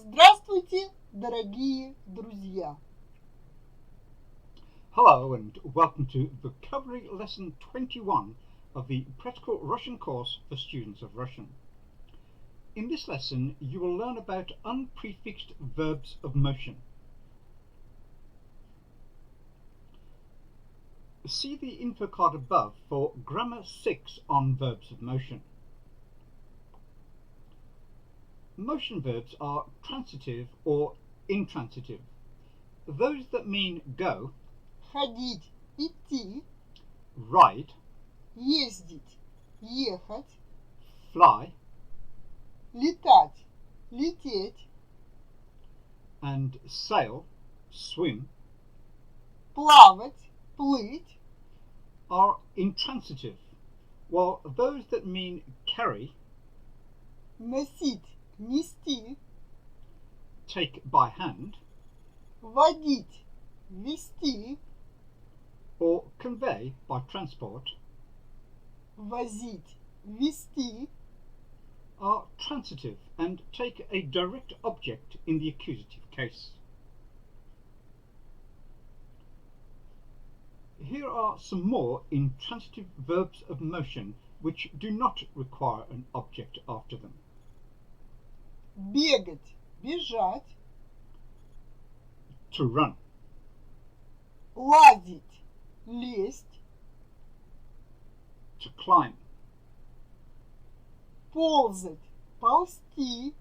Здравствуйте, дорогие друзья! Hello and welcome to Vocabulary Lesson 21 of the Practical Russian course for students of Russian. In this lesson you will learn about unprefixed verbs of motion. See the info card above for Grammar 6 on verbs of motion. Motion verbs are transitive or intransitive. Those that mean go, Ходить, идти, ride, ездить, ехать, fly, летать, лететь, and sail, swim, плавать, плыть, are intransitive, while those that mean carry, носить, нести, take by hand, водить, вести, or convey by transport, возить, вести, are transitive and take a direct object in the accusative case. Here are some more intransitive verbs of motion which do not require an object after them. бегать, бежать, To run, лазить, лезть, to climb, ползать, ползти,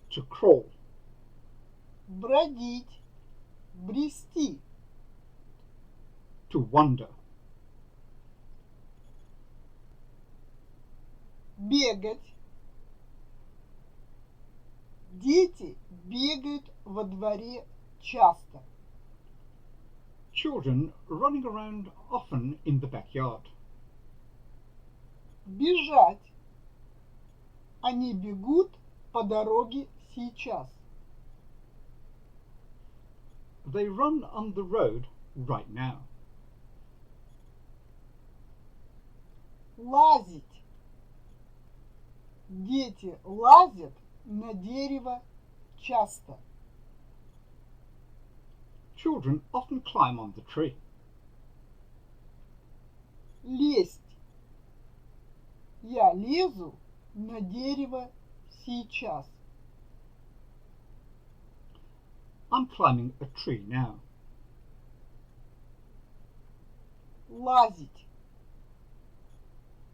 to crawl, бродить, брести, to wander, бегать. Дети бегают во дворе часто. children running around often in the backyard. Бежать. Они бегут по дороге сейчас. They run on the road right now. Лазить. Дети лазят на дерево часто. Children often climb on the tree. Лезть. Я лезу на дерево сейчас. I'm climbing a tree now. Лазить.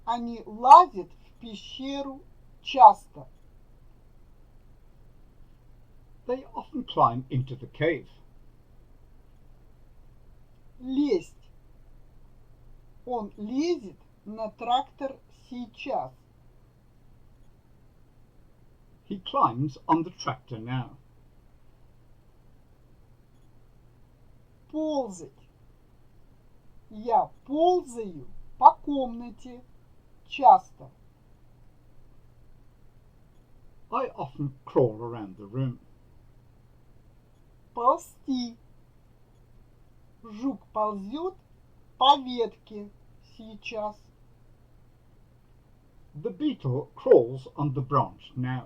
Они лазят в пещеру часто. They often climb into the cave. Лезть. Он лезет на трактор сейчас. He climbs on the tractor now. Ползать. Я ползаю по комнате часто. I often crawl around the room. Ползти. Жук ползет по ветке сейчас. The beetle crawls on the branch now.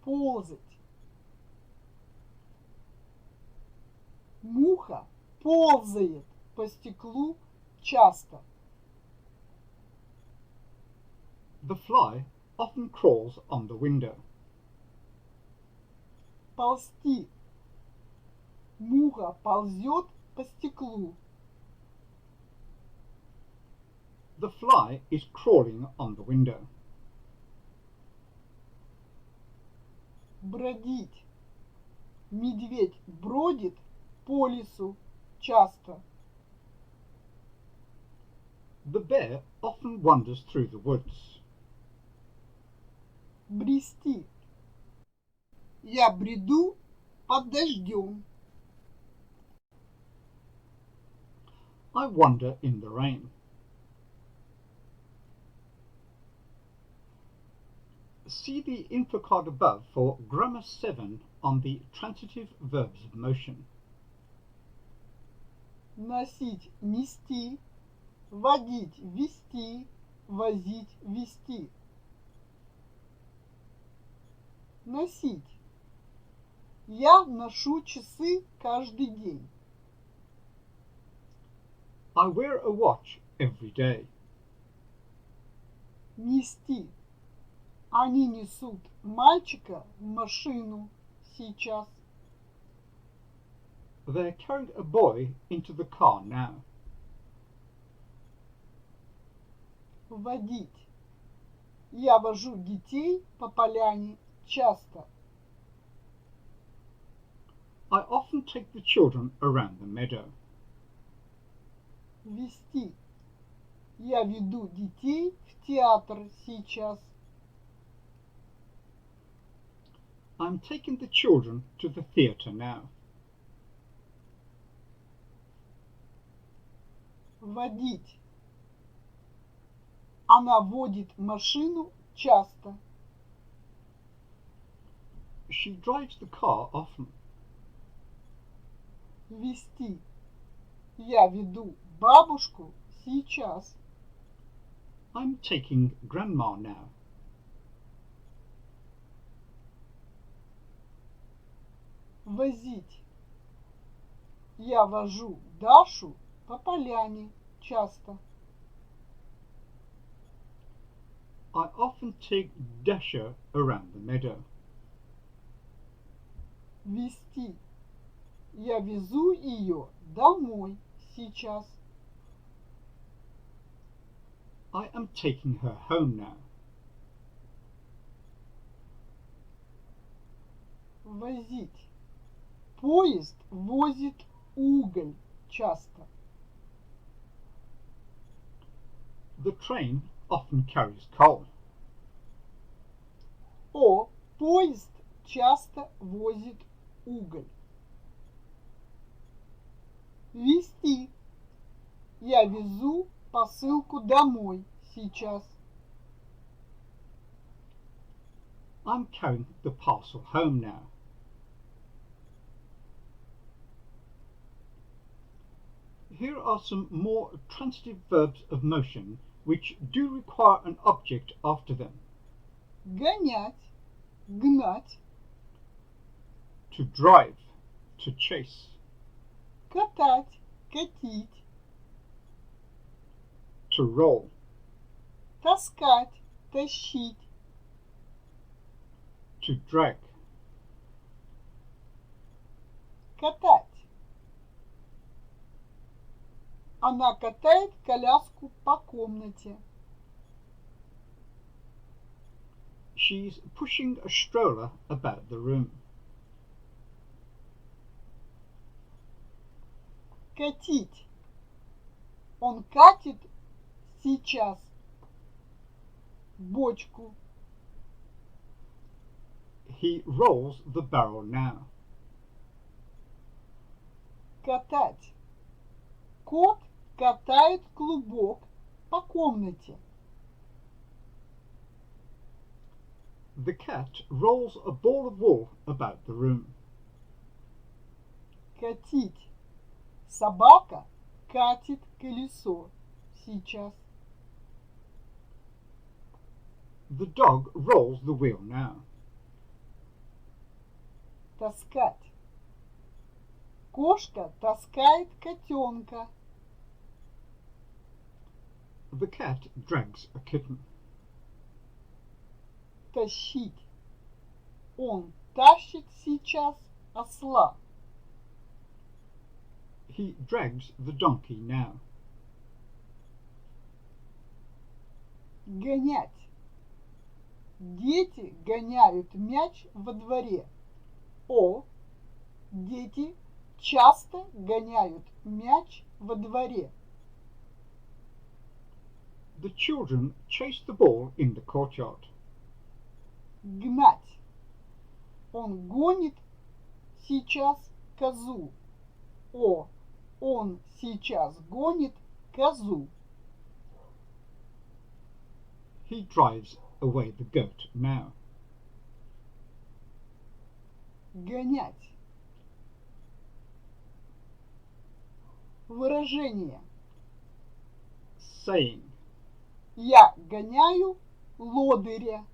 Ползать. Муха ползает по стеклу часто. The fly often crawls on the window. Ползти. Муха ползет по стеклу. The fly is crawling on the window. Бродить. Медведь бродит по лесу часто. The bear often wanders through the woods. Брести. Я бреду под дождем. I wander in the rain. See the info card above for Grammar 7 on the transitive verbs of motion. Носить, нести, водить, вести, возить, вести. Носить. Я ношу часы каждый день. I wear a watch every day. Нести. Они несут мальчика в машину сейчас. They're carrying a boy into the car now. Водить. Я вожу детей по поляне часто. I often take the children around the meadow. Вести. Я веду детей в театр сейчас. I'm taking the children to the theatre now. Водить. Она водит машину часто. She drives the car often. Вести. Я веду бабушку сейчас. I'm taking grandma now. Возить. Я вожу Дашу по поляне часто. I often take Dasha around the meadow. Вести. Я везу ее домой сейчас. I am taking her home now. Возить. Поезд возит уголь часто. The train often carries coal. Поезд часто возит уголь. Вести. Я везу посылку домой сейчас. I'm carrying the parcel home now. Here are some more transitive verbs of motion which do require an object after them. Гонять. Гнать. To drive, to chase. Катать. Катить. To roll. Таскать. Тащить. To drag. Катать. Она катает коляску по комнате. She's pushing a stroller about the room. Катить. Он катит сейчас бочку. He rolls the barrel now. Катать. Кот катает клубок по комнате. The cat rolls a ball of wool about the room. Катить. Собака катит колесо сейчас. The dog rolls the wheel now. Таскать. Кошка таскает котенка. The cat drags a kitten. Тащить. Он тащит сейчас осла. He drags the donkey now. Гонять. Дети гоняют мяч во дворе. Дети часто гоняют мяч во дворе. The children chase the ball in the courtyard. Гнать. Он гонит сейчас козу. Он сейчас гонит козу. He drives away the goat now. Гонять. Выражение. Saying. Я гоняю лодыря.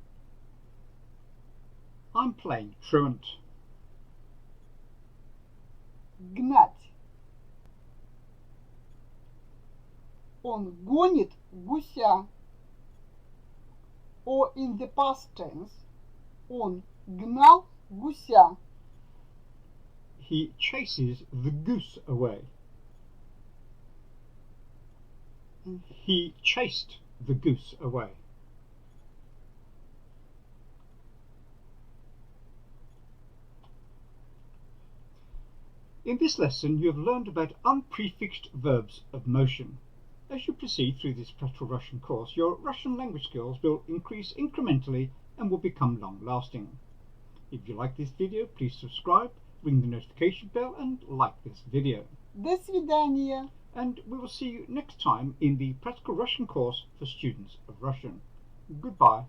I'm playing truant. Гнать. Он гонит гуся. Or in the past tense, он гнал гуся. He chases the goose away. He chased the goose away. In this lesson, you have learned about unprefixed verbs of motion. As you proceed through this practical Russian course, your Russian language skills will increase incrementally and will become long-lasting. If you like this video, please subscribe, ring the notification bell and like this video. До свидания. And we will see you next time in the practical Russian course for students of Russian. Goodbye.